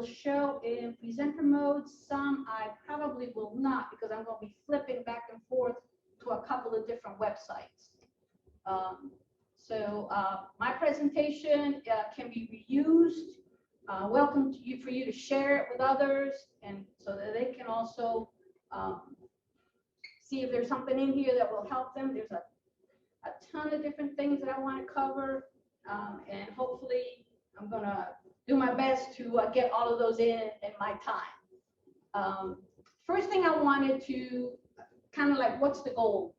show in presenter mode. Some I probably will not, because I'm going to be flipping back and forth to a couple of different websites. My presentation can be reused. Welcome to you for you to share it with others, and so that they can also see if there's something in here that will help them. There's a ton of different things that I want to cover, and hopefully I'm going to do my best to get all of those in my time. First thing I wanted to kind of like, what's the goal?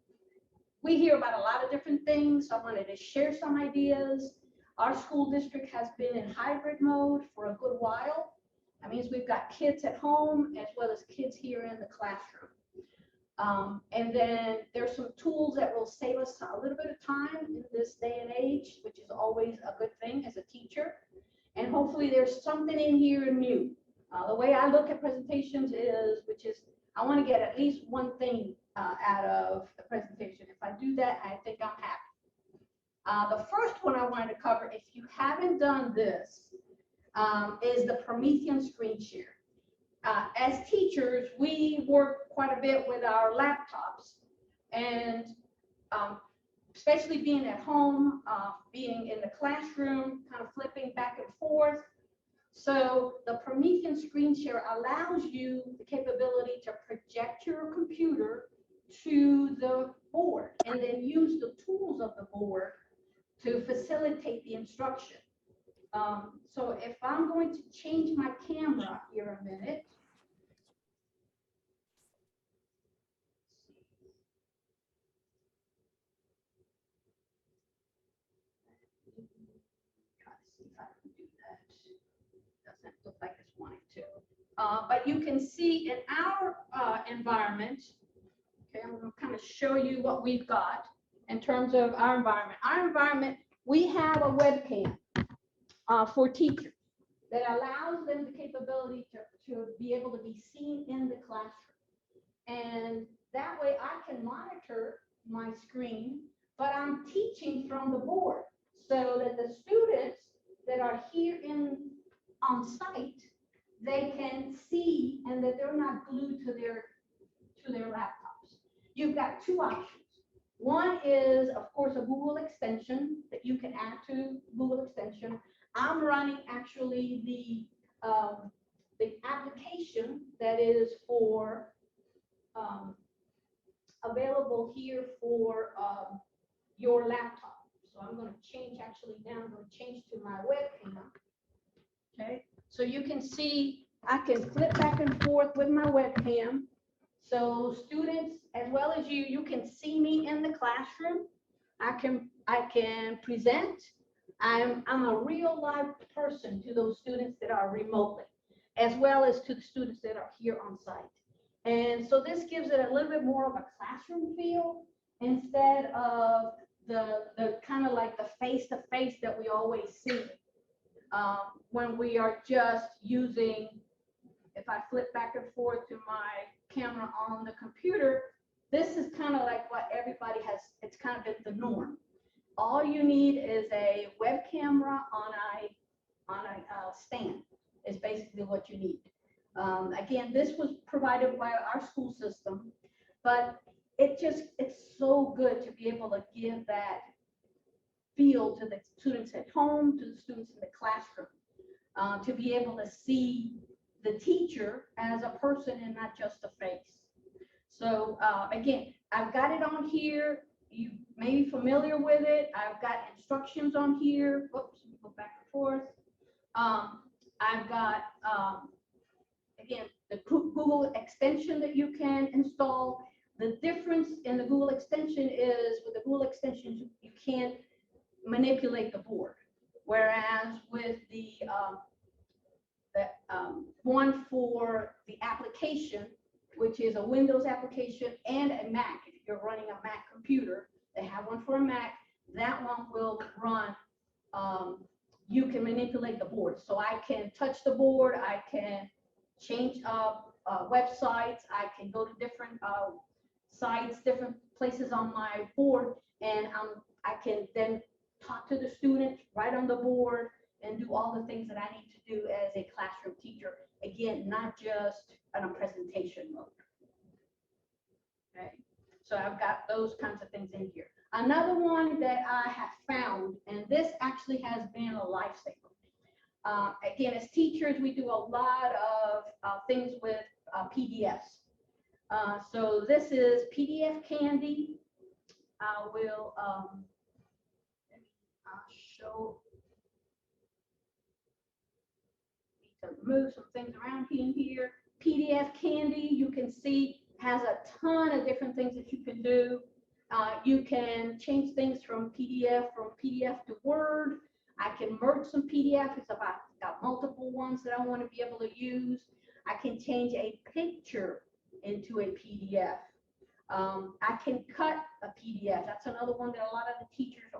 We hear about a lot of different things, so I wanted to share some ideas. Our school district has been in hybrid mode for a good while. That means we've got kids at home as well as kids here in the classroom. And then there's some tools that will save us a little bit of time in this day and age, which is always a good thing as a teacher. And hopefully there's something in here new. The way I look at presentations is, I want to get at least one thing out of the presentation. If I do that, I think I'm happy. The first one I wanted to cover, if you haven't done this, is the Promethean screen share. As teachers, we work quite a bit with our laptops, and especially being at home, being in the classroom, kind of flipping back and forth. So the Promethean screen share allows you the capability to project your computer to the board and then use the tools of the board to facilitate the instruction. So if I'm going to change my camera here a minute. Doesn't look like it's wanting to. But you can see in our environment, okay, I'm going to kind of show you what we've got in terms of our environment. Our environment, we have a webcam for teachers that allows them the capability to be able to be seen in the classroom. And that way I can monitor my screen, but I'm teaching from the board so that the students that are here on site, they can see and that they're not glued to their laptops. You've got two options. One is, of course, a Google extension that you can add to Google extension. I'm running actually the application that is for available here for your laptop. So I'm going to change actually now. I'm going to change to my webcam. Okay, so you can see I can flip back and forth with my webcam. So students, as well as you can see me in the classroom. I can present. I'm a real live person to those students that are remotely, as well as to the students that are here on site. And so this gives it a little bit more of a classroom feel instead of the kind of like the face-to-face that we always see when we are just using, if I flip back and forth to my camera on the computer, this is kind of like what everybody has, it's kind of been the norm. All you need is a web camera on a stand is basically what you need. Again, this was provided by our school system, but it's so good to be able to give that feel to the students at home, to the students in the classroom, to be able to see the teacher as a person and not just a face. So again, I've got it on here. You may be familiar with it. I've got instructions on here. Whoops, let me go back and forth. I've got, again, the Google extension that you can install. The difference in the Google extension is with the Google extension, you can't manipulate the board. Whereas with the one for the application, which is a Windows application and a Mac. If you're running a Mac computer, they have one for a Mac. That one will run, you can manipulate the board. So I can touch the board, I can change websites, I can go to different sites, different places on my board, and I can then talk to the student right on the board and do all the things that I need to do as a classroom teacher. Again, not just on a presentation mode. Okay, so I've got those kinds of things in here. Another one that I have found, and this actually has been a lifesaver. Again, as teachers, we do a lot of things with PDFs. So this is PDF Candy. I will show. Need to move some things around here. PDF Candy, you can see, has a ton of different things that you can do. You can change things from PDF to Word. I can merge some PDFs if I've got multiple ones that I want to be able to use. I can change a picture into a PDF. I can cut a PDF. That's another one that a lot of the teachers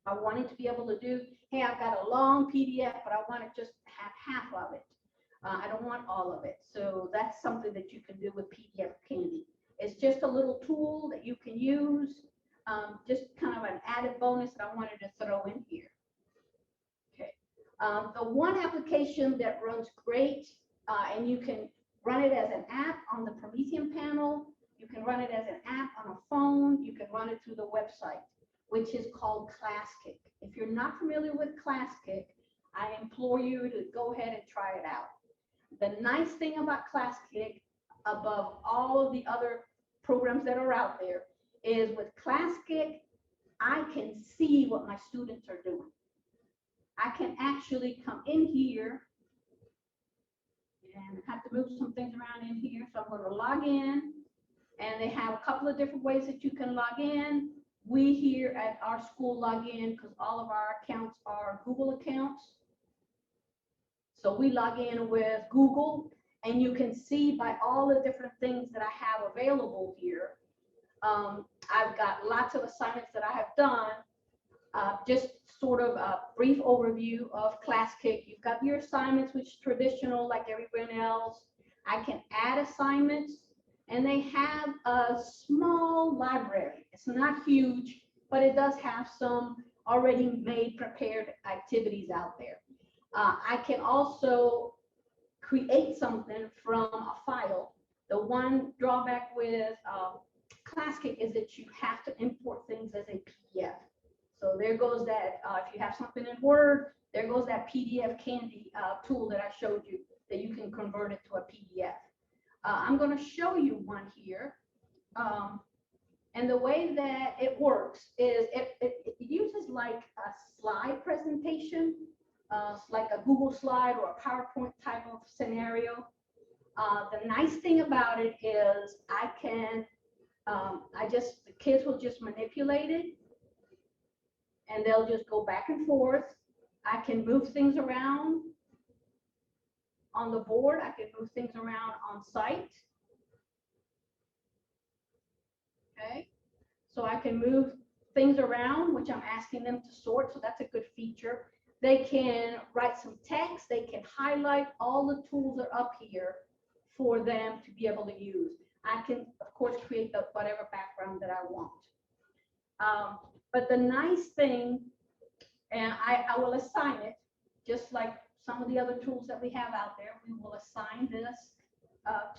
are wanting to be able to do. Hey, I've got a long PDF, but I want to just have half of it. I don't want all of it. So that's something that you can do with PDF Candy. It's just a little tool that you can use, just kind of an added bonus that I wanted to throw in here. Okay. The one application that runs great, and you can run it as an app on the Promethean panel, you can run it as an app on a phone, you can run it through the website, which is called ClassKick. If you're not familiar with ClassKick, I implore you to go ahead and try it out. The nice thing about ClassKick, above all of the other programs that are out there, is with ClassKick, I can see what my students are doing. I can actually come in here and have to move some things around in here. So I'm going to log in, and they have a couple of different ways that you can log in. We here at our school log in because all of our accounts are Google accounts. So we log in with Google, and you can see by all the different things that I have available here. I've got lots of assignments that I have done. Just sort of a brief overview of ClassKick. You've got your assignments, which is traditional like everyone else. I can add assignments, and they have a small library. It's not huge, but it does have some already made, prepared activities out there. I can also create something from a file. The one drawback with ClassKick is that you have to import things as a PDF. So there goes that, if you have something in Word, there goes that PDF Candy tool that I showed you, that you can convert it to a PDF. I'm going to show you one here. And the way that it works is it uses like a slide presentation, like a Google slide or a PowerPoint type of scenario. The nice thing about it is I can, the kids will just manipulate it, and they'll just go back and forth. I can move things around on the board. I can move things around on site. Okay, so I can move things around, which I'm asking them to sort, so that's a good feature. They can write some text. They can highlight. All the tools are up here for them to be able to use. I can, of course, create the whatever background that I want. But the nice thing, and I will assign it, just like some of the other tools that we have out there, we will assign this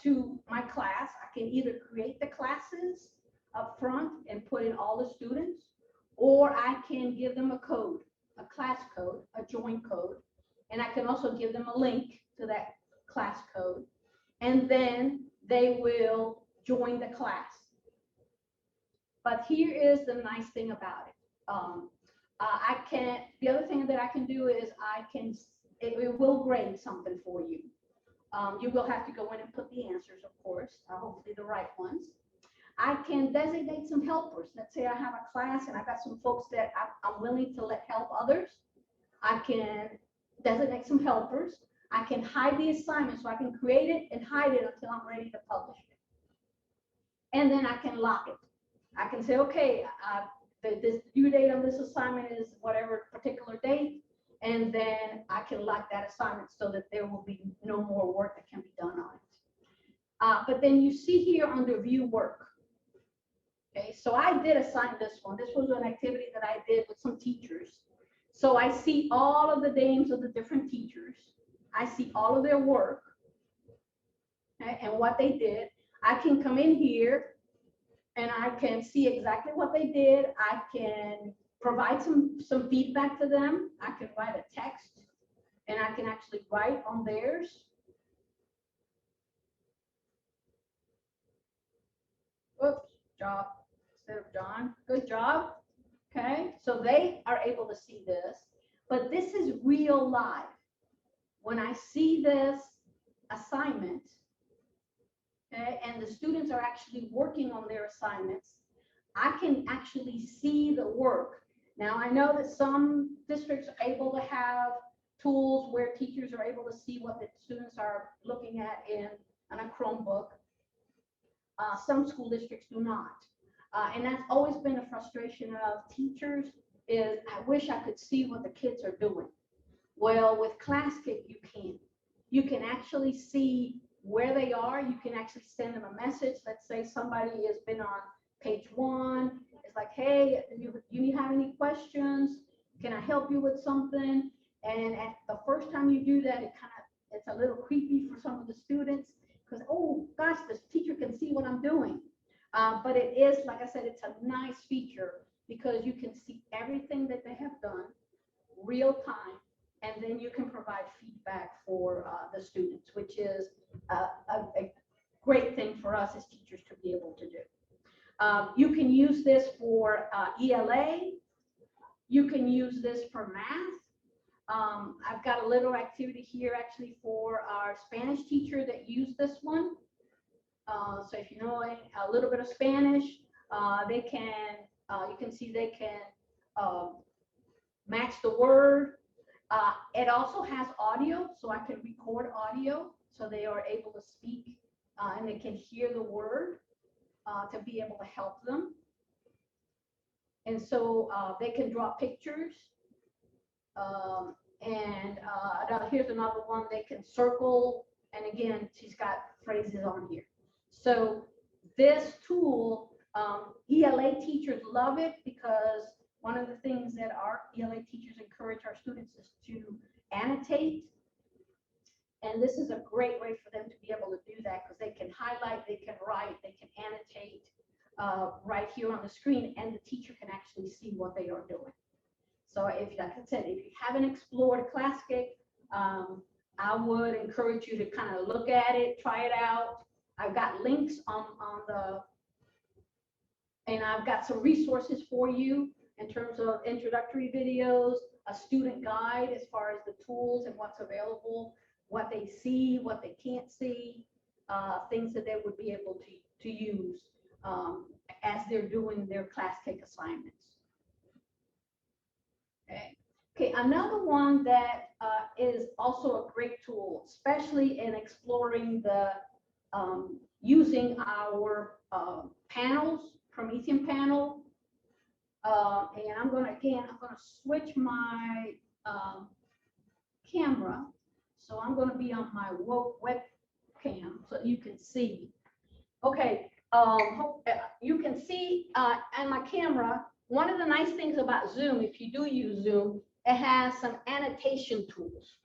to my class. I can either create the classes up front and put in all the students, or I can give them a code, a class code, a join code, and I can also give them a link to that class code, and then they will join the class. But here is the nice thing about it. The other thing that I can do is it will grade something for you. You will have to go in and put the answers, of course, hopefully the right ones. I can designate some helpers. Let's say I have a class and I've got some folks that I'm willing to let help others. I can designate some helpers. I can hide the assignment, so I can create it and hide it until I'm ready to publish it. And then I can lock it. I can say, okay, this due date on this assignment is whatever particular date, and then I can lock that assignment so that there will be no more work that can be done on it. But then you see here under view work. Okay, so I did assign this one. This was an activity that I did with some teachers. So I see all of the names of the different teachers. I see all of their work, okay, and what they did. I can come in here and I can see exactly what they did. I can provide some feedback to them. I can write a text and I can actually write on theirs. Oops, job instead of John. Good job. Okay, so they are able to see this, but this is real life. When I see this assignment, okay, and the students are actually working on their assignments, I can actually see the work. Now, I know that some districts are able to have tools where teachers are able to see what the students are looking at on a Chromebook. Some school districts do not. And that's always been a frustration of teachers is, I wish I could see what the kids are doing. Well, with ClassKick, you can. You can actually see where they are. You can actually send them a message. Let's say somebody has been on page 1. It's like, hey, do you have any questions? Can I help you with something? And at the first time you do that, it's a little creepy for some of the students because, oh gosh, this teacher can see what I'm doing. But it is, like I said, it's a nice feature because you can see everything that they have done real time, and then you can provide feedback for the students, which is a great thing for us as teachers to be able to do. You can use this for ELA. You can use this for math. I've got a little activity here actually for our Spanish teacher that used this one. So if you know a little bit of Spanish, they can, you can see they can match the word. It also has audio, so I can record audio, so they are able to speak and they can hear the word to be able to help them. And so they can draw pictures. Here's another one, they can circle. And again, she's got phrases on here. So this tool, ELA teachers love it because one of the things that our ELA teachers encourage our students is to annotate. And this is a great way for them to be able to do that because they can highlight, they can write, they can annotate right here on the screen, and the teacher can actually see what they are doing. So if, like I said, if you haven't explored ClassKick, I would encourage you to kind of look at it, try it out. I've got links and I've got some resources for you in terms of introductory videos, a student guide as far as the tools and what's available, what they see, what they can't see, things that they would be able to use as they're doing their ClassKick assignments. Okay, another one that is also a great tool, especially in exploring the using our panels, Promethean panel. And I'm going to switch my camera. So I'm going to be on my webcam so you can see. Okay, you can see on my camera, one of the nice things about Zoom, if you do use Zoom, it has some annotation tools.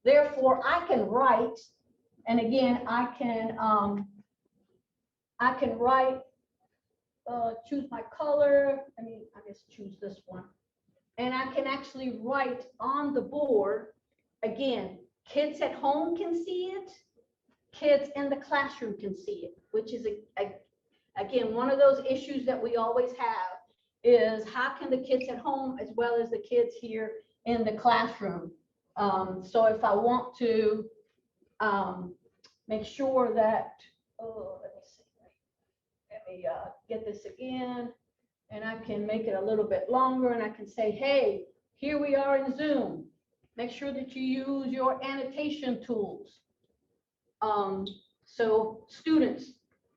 Therefore, I can write, and again, I can write, choose my color. I just choose this one. And I can actually write on the board. Again, kids at home can see it. Kids in the classroom can see it, which is, again, one of those issues that we always have is how can the kids at home as well as the kids here in the classroom. So if I want to make sure that, let me see, let me get this again, and I can make it a little bit longer, and I can say, hey, here we are in Zoom. Make sure that you use your annotation tools. So students,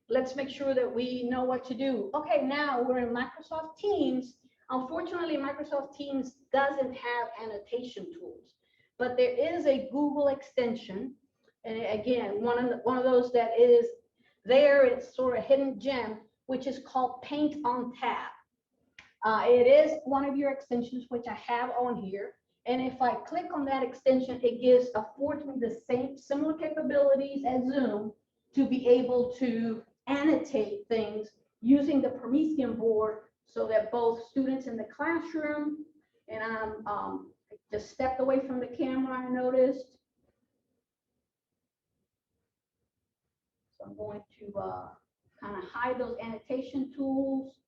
let's make sure that we know what to do. Okay, now we're in Microsoft Teams. Unfortunately, Microsoft Teams doesn't have annotation tools, but there is a Google extension. And again, one of those that is there, it's sort of hidden gem, which is called Paint on Tab. It is one of your extensions, which I have on here. And if I click on that extension, it affords me the same similar capabilities as Zoom to be able to annotate things using the Promethean board so that both students in the classroom, and I'm just stepped away from the camera, I noticed. So I'm going to kind of hide those annotation tools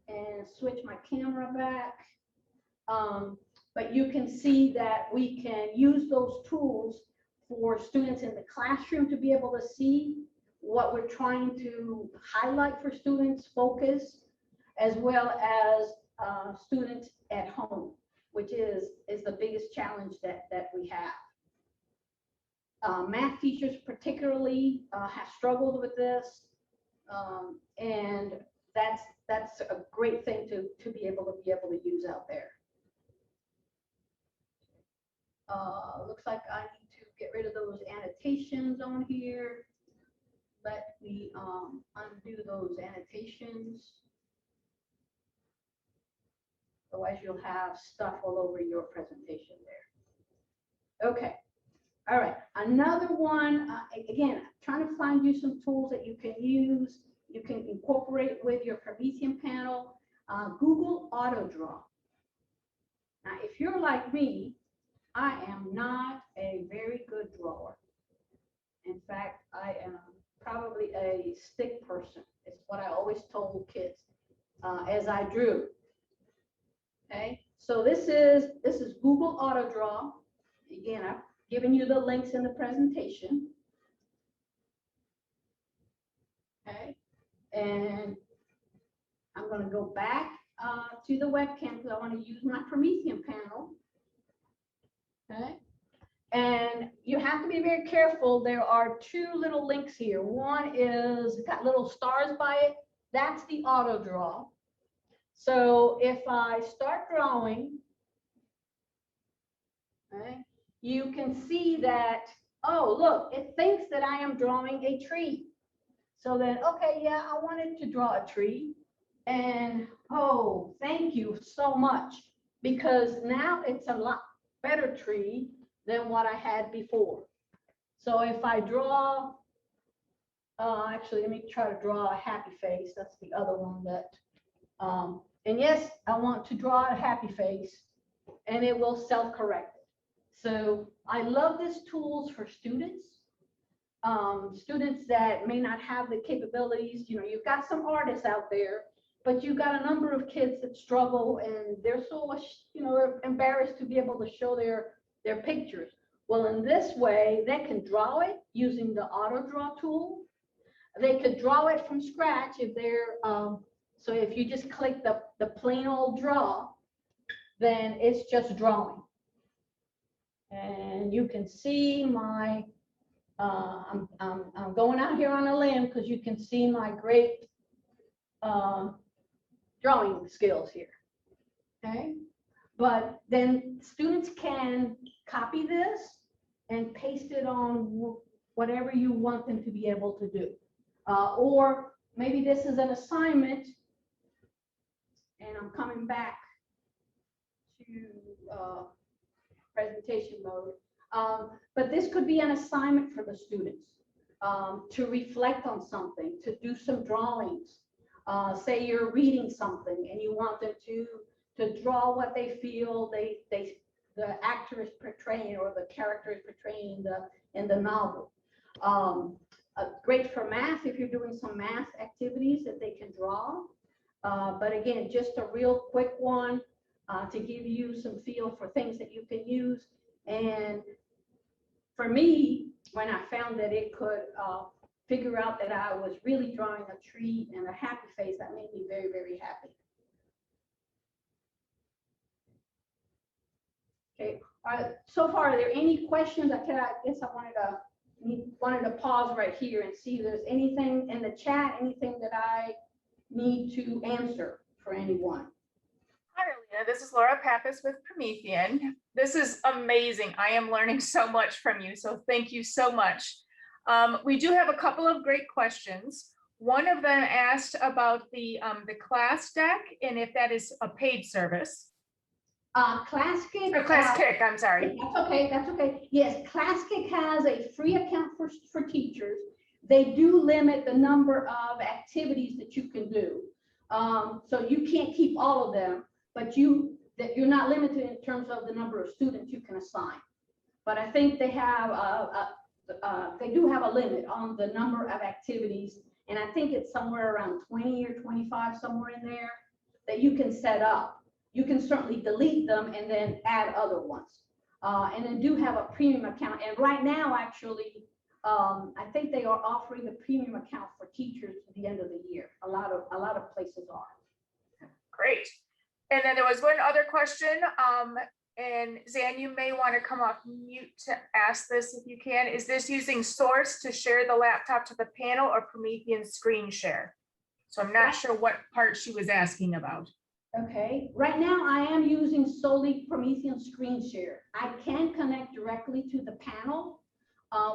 and switch my camera back. But you can see that we can use those tools for students in the classroom to be able to see what we're trying to highlight for students, focus, as well as students at home, which is the biggest challenge that we have. Math teachers particularly have struggled with this, and that's a great thing to be able to use out there. Looks like I need to get rid of those annotations on here. Let me undo those annotations. Otherwise, you'll have stuff all over your presentation there. Okay. All right. Another one, again, I'm trying to find you some tools that you can use. You can incorporate with your Promethean panel. Google Auto Draw. Now, if you're like me, I am not a very good drawer. In fact, I am probably a stick person. It's what I always told kids as I drew. Okay, so this is Google Auto Draw. Again, I've given you the links in the presentation. Okay, and I'm going to go back to the webcam because I want to use my Promethean panel. Okay, and you have to be very careful. There are two little links here. One is got little stars by it. That's the auto draw. So if I start drawing, okay, you can see that, oh, look, it thinks that I am drawing a tree. So then, okay, yeah, I wanted to draw a tree. And, oh, thank you so much, because now it's a lot better tree than what I had before. So if I draw, actually, let me try to draw a happy face. That's the other one that, and yes, I want to draw a happy face, and it will self-correct. So I love these tools for students. Students that may not have the capabilities, you know, you've got some artists out there, but you've got a number of kids that struggle and they're so, you know, embarrassed to be able to show their pictures. Well, in this way, they can draw it using the auto draw tool. They could draw it from scratch if they're, so if you just click the plain old draw, then it's just drawing. And you can see my, I'm going out here on a limb because you can see my great drawing skills here. Okay, but then students can copy this and paste it on whatever you want them to be able to do. Or maybe this is an assignment, and I'm coming back to presentation mode. But this could be an assignment for the students to reflect on something, to do some drawings. Say you're reading something and you want them to draw what they feel the actor is portraying or the character is portraying in the novel. Great for math if you're doing some math activities that they can draw. But again, just a real quick one to give you some feel for things that you can use. And for me, when I found that it could figure out that I was really drawing a tree and a happy face, that made me very, very happy. Okay, so far, are there any questions? I guess I wanted to pause right here and see if there's anything in the chat, anything that I need to answer for anyone. Hi, Arlena. This is Laura Pappas with Promethean. This is amazing. I am learning so much from you, so thank you so much. We do have a couple of great questions. One of them asked about the class deck and if that is a paid service. ClassKick. Or Class Kick, I'm sorry. That's okay, that's okay. Yes, ClassKick has a free account for teachers. They do limit the number of activities that you can do. So you can't keep all of them, but you're not limited in terms of the number of students you can assign. But I think they have they do have a limit on the number of activities, and I think it's somewhere around 20 or 25, somewhere in there, that you can set up. You can certainly delete them and then add other ones. And then do have a premium account. And right now, actually, I think they are offering a premium account for teachers at the end of the year. A lot of places are. Great. And then there was one other question. And Zan, you may want to come off mute to ask this if you can. Is this using Source to share the laptop to the panel or Promethean screen share? So I'm not sure what part she was asking about. Okay, right now I am using solely Promethean screen share. I can connect directly to the panel.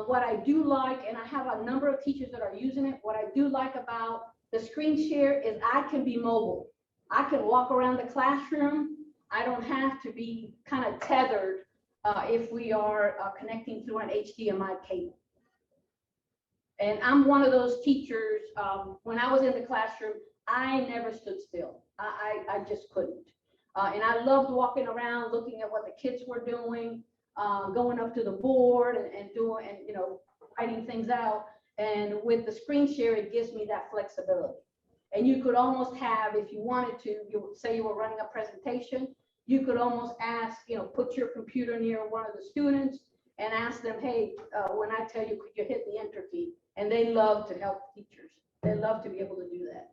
What I do like, and I have a number of teachers that are using it, what I do like about the screen share is I can be mobile. I can walk around the classroom. I don't have to be kind of tethered if we are connecting through an HDMI cable. And I'm one of those teachers, when I was in the classroom, I never stood still. I just couldn't. And I loved walking around, looking at what the kids were doing, going up to the board and doing, and you know, writing things out. And with the screen share, it gives me that flexibility. And you could almost have, if you wanted to, you would say you were running a presentation, you could almost ask, you know, put your computer near one of the students and ask them, hey, when I tell you, could you hit the enter key? And they love to help teachers. They love to be able to do that.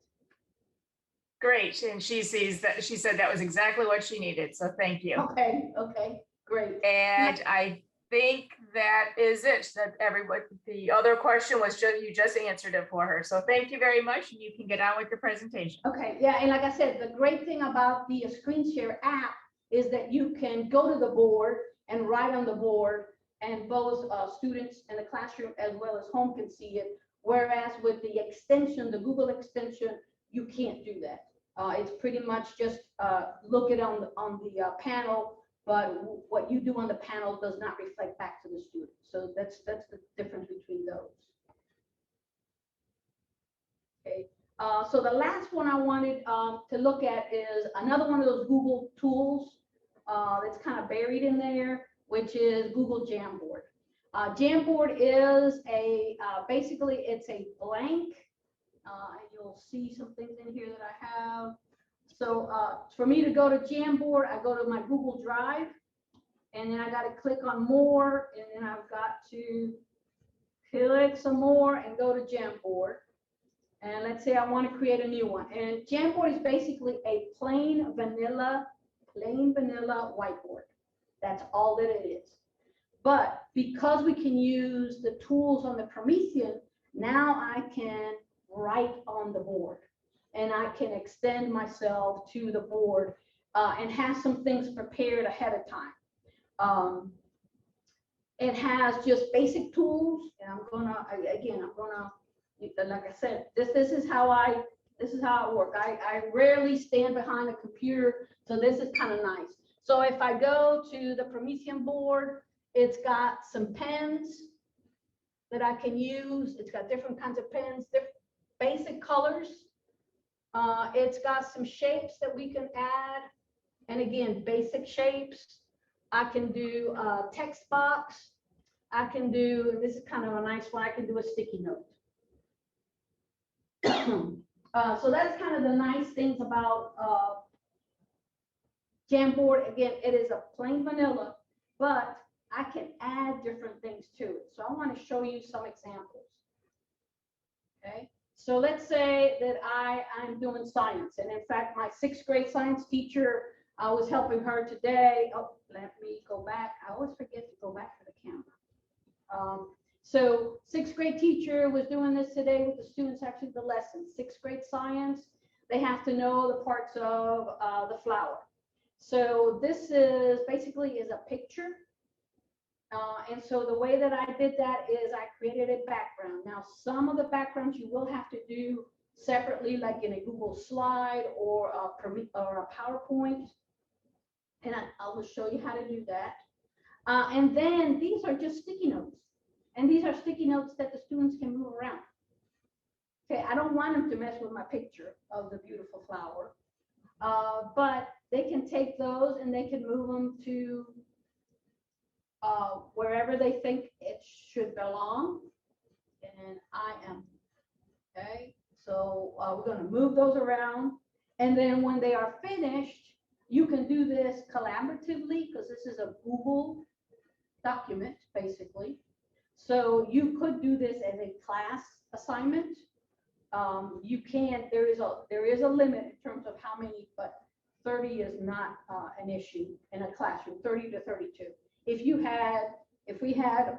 Great. And she sees that, she said that was exactly what she needed. So thank you. Okay, great. And I think that is it. That everybody, the other question was just, you just answered it for her. So thank you very much. And you can get on with your presentation. Okay, yeah, and like I said, the great thing about the screen share app is that you can go to the board and write on the board, and both students in the classroom as well as home can see it. Whereas with the extension, the Google extension, you can't do that. It's pretty much just look it on the panel, but what you do on the panel does not reflect back to the student. So that's the difference between those. Okay. So the last one I wanted to look at is another one of those Google tools that's kind of buried in there, which is Google Jamboard. Jamboard is a, basically it's a blank, and you'll see some things in here that I have. So for me to go to Jamboard, I go to my Google Drive, and then I got to click on more, and then I've got to click some more and go to Jamboard. And let's say I want to create a new one. And Jamboard is basically a plain vanilla whiteboard. That's all that it is. But because we can use the tools on the Promethean, now I can write on the board, and I can extend myself to the board and have some things prepared ahead of time. It has just basic tools, and I'm gonna, like I said, this is how it works. I rarely stand behind a computer, so this is kind of nice. So if I go to the Promethean board, it's got some pens that I can use. It's got different kinds of pens, different basic colors. It's got some shapes that we can add. And again, basic shapes. I can do a text box. I can do, this is kind of a nice one, I can do a sticky note. So that's kind of the nice things about Jamboard. Again, it is a plain vanilla, but I can add different things to it. So I want to show you some examples. Okay, so let's say that I'm doing science, and in fact, my 6th grade science teacher, I was helping her today. Oh, let me go back. I always forget to go back to the camera. So 6th grade teacher was doing this today with the students, actually the lesson. 6th grade science, they have to know the parts of the flower. So this is basically is a picture. And so the way that I did that is I created a background. Now, some of the backgrounds you will have to do separately, like in a Google slide or a PowerPoint. And I will show you how to do that. And then these are just sticky notes. And these are sticky notes that the students can move around. Okay, I don't want them to mess with my picture of the beautiful flower. But they can take those and they can move them to wherever they think it should belong. And I am, okay? So we're going to move those around. And then when they are finished, you can do this collaboratively because this is a Google document, basically. So you could do this as a class assignment. You can, there is a limit in terms of how many, but 30 is not an issue in a classroom, 30 to 32. If we had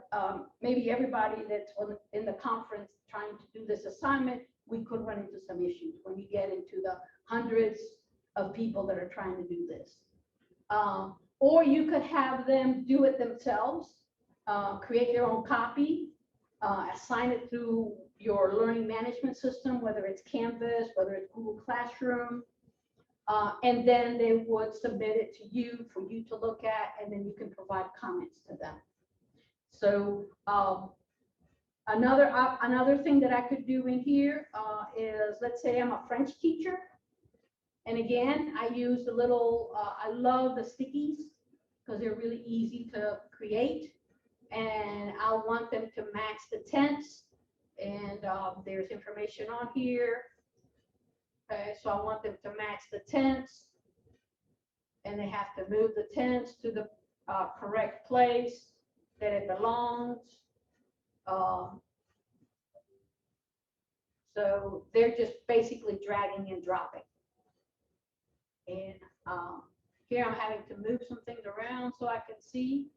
maybe everybody that's in the conference trying to do this assignment, we could run into some issues when you get into the hundreds of people that are trying to do this. Or you could have them do it themselves, create their own copy, assign it through your learning management system, whether it's Canvas, whether it's Google Classroom, and then they would submit it to you for you to look at, and then you can provide comments to them. So another thing that I could do in here is, let's say I'm a French teacher. And again, I use the little, I love the stickies because they're really easy to create. And I want them to match the tense. And there's information on here. Okay, so I want them to match the tense. And they have to move the tense to the correct place that it belongs. So they're just basically dragging and dropping. And here I'm having to move some things around so I can see.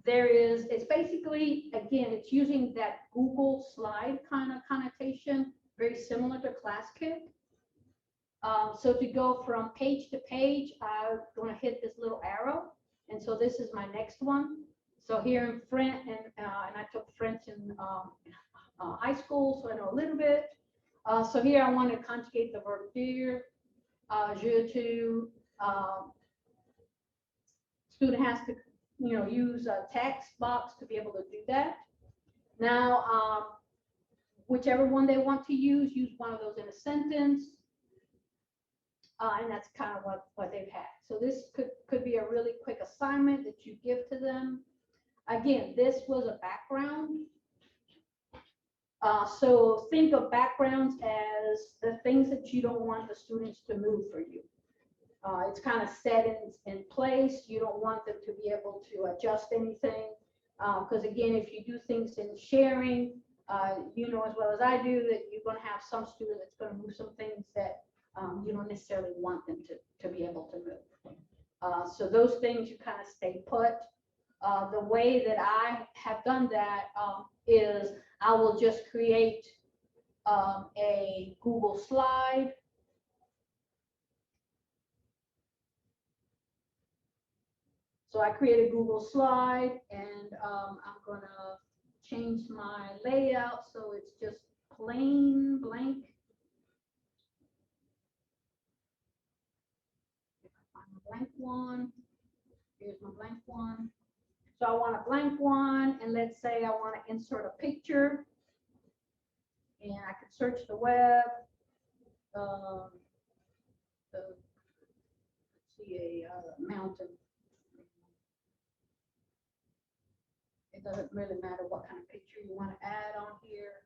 It's basically, again, it's using that Google slide kind of connotation, very similar to ClassKit. So to go from page to page, I'm going to hit this little arrow. And so this is my next one. So here in French, and I took French in high school, so I know a little bit. So here I want to conjugate the verb dire. Je to, student has to, use a text box to be able to do that. Now, whichever one they want to use one of those in a sentence. And that's kind of what they've had. So this could be a really quick assignment that you give to them. Again, this was a background. So think of backgrounds as the things that you don't want the students to move for you. It's kind of set in place. You don't want them to be able to adjust anything. Because again, if you do things in sharing, you know as well as I do that you're going to have some student that's going to move some things that you don't necessarily want them to be able to move. So those things you kind of stay put. The way that I have done that is I will just create a Google slide. So I create a Google slide, and I'm going to change my layout so it's just plain blank. If I find a blank one, here's my blank one. So I want a blank one, and let's say I want to insert a picture, and I could search the web. Let's see a mountain. It doesn't really matter what kind of picture you want to add on here.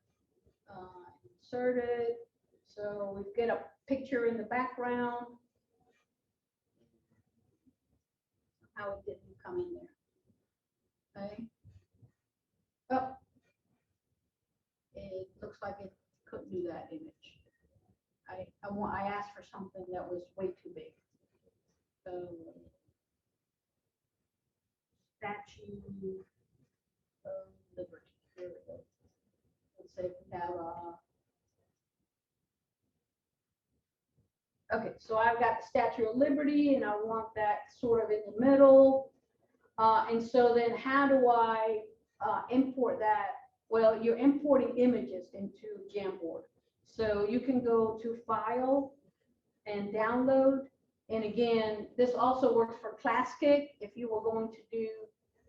Insert it. So we get a picture in the background. How it didn't come in there. Okay. Oh, it looks like it couldn't do that image. I asked for something that was way too big. So Statue of Liberty. There we go. Let's say we have okay, so I've got the Statue of Liberty, and I want that sort of in the middle. And so then how do I import that? Well, you're importing images into Jamboard. So you can go to File and Download. And again, this also works for ClassKick. If you were going to do,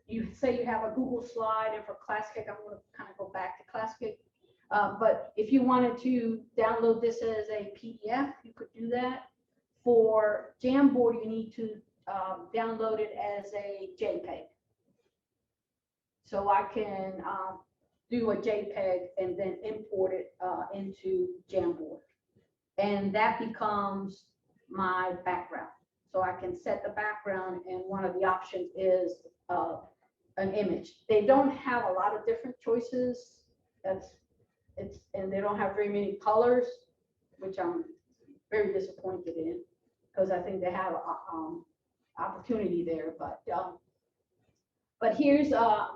you say you have a Google slide, and for ClassKick, I'm going to kind of go back to ClassKick. But if you wanted to download this as a PDF, you could do that. For Jamboard, you need to download it as a JPEG. So I can do a JPEG and then import it into Jamboard. And that becomes my background. So I can set the background, and one of the options is an image. They don't have a lot of different choices. And they don't have very many colors, which I'm very disappointed in, because I think they have opportunity there. But here's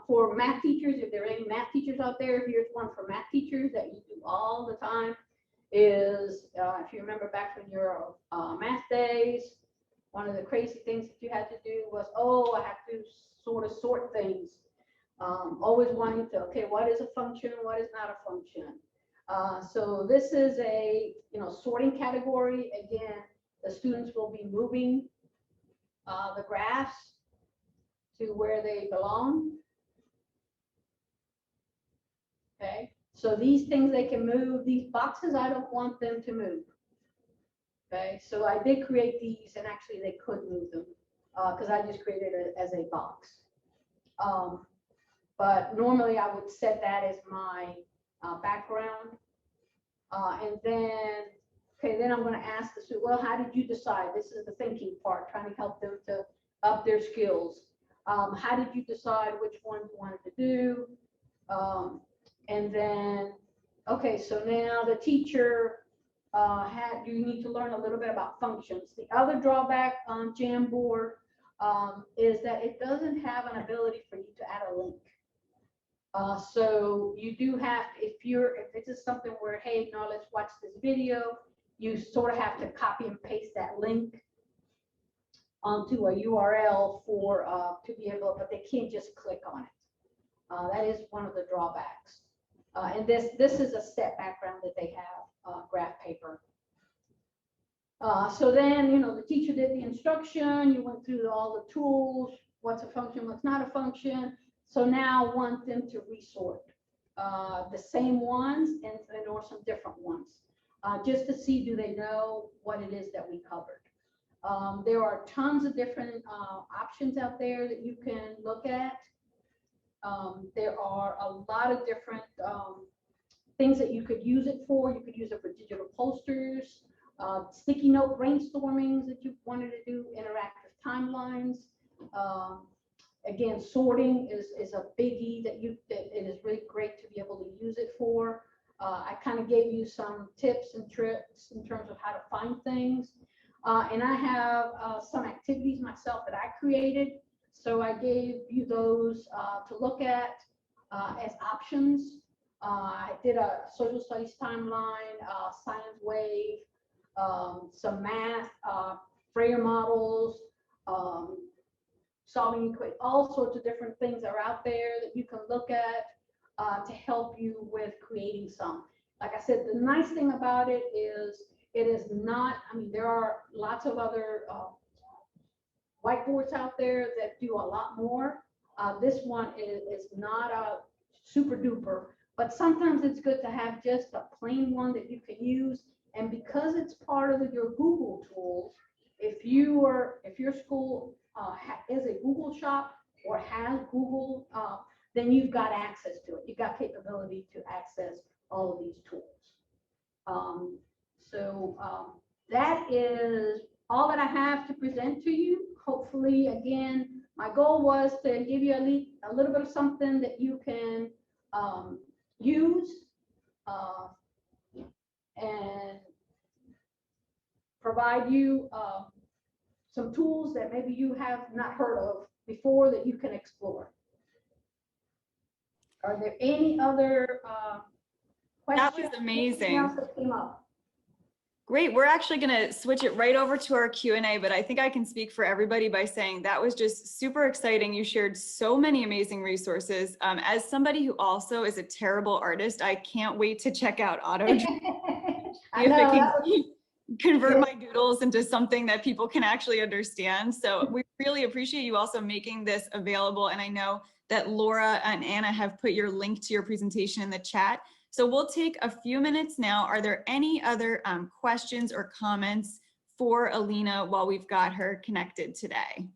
for math teachers, if there are any math teachers out there, here's one for math teachers that you do all the time. Is if you remember back from your math days, one of the crazy things that you had to do was, oh, I have to sort of sort things. Always wanting to, okay, what is a function? What is not a function? So this is a sorting category. Again, the students will be moving the graphs to where they belong. Okay, so these things they can move. These boxes, I don't want them to move. Okay, so I did create these, and actually they could move them because I just created it as a box. But normally I would set that as my background. And then, okay, then I'm going to ask the student, well, how did you decide? This is the thinking part, trying to help them to up their skills. How did you decide which one you wanted to do? And then, okay, so now the teacher you need to learn a little bit about functions. The other drawback on Jamboard is that it doesn't have an ability for you to add a link. So you do have, if this is something where, hey, no, let's watch this video, you sort of have to copy and paste that link onto a URL for to be able, but they can't just click on it. That is one of the drawbacks. And this is a set background that they have, graph paper. So then, the teacher did the instruction, you went through all the tools, what's a function, what's not a function. So now I want them to resort the same ones or some different ones, just to see, do they know what it is that we covered. There are tons of different options out there that you can look at. There are a lot of different things that you could use it for. You could use it for digital posters, sticky note brainstormings that you wanted to do, interactive timelines. Again, sorting is a biggie that it is really great to be able to use it for. I kind of gave you some tips and tricks in terms of how to find things. And I have some activities myself that I created. So I gave you those to look at as options. I did a social studies timeline, science wave, some math, Freyer models, solving equations, all sorts of different things are out there that you can look at to help you with creating some. Like I said, the nice thing about it is not, there are lots of other whiteboards out there that do a lot more. This one is not a super duper, but sometimes it's good to have just a plain one that you can use. And because it's part of your Google tools, if your school is a Google shop or has Google, then you've got access to it. You've got capability to access all of these tools. That is all that I have to present to you. Hopefully, again, my goal was to give you a little bit of something that you can use and provide you some tools that maybe you have not heard of before that you can explore. Are there any other questions? That was amazing. Else that came up? Great. We're actually going to switch it right over to our Q&A, but I think I can speak for everybody by saying that was just super exciting. You shared so many amazing resources. As somebody who also is a terrible artist, I can't wait to check out Auto. I know. Convert my doodles into something that people can actually understand. So we really appreciate you also making this available. And I know that Laura and Anna have put your link to your presentation in the chat. So we'll take a few minutes now. Are there any other questions or comments for Alina while we've got her connected today?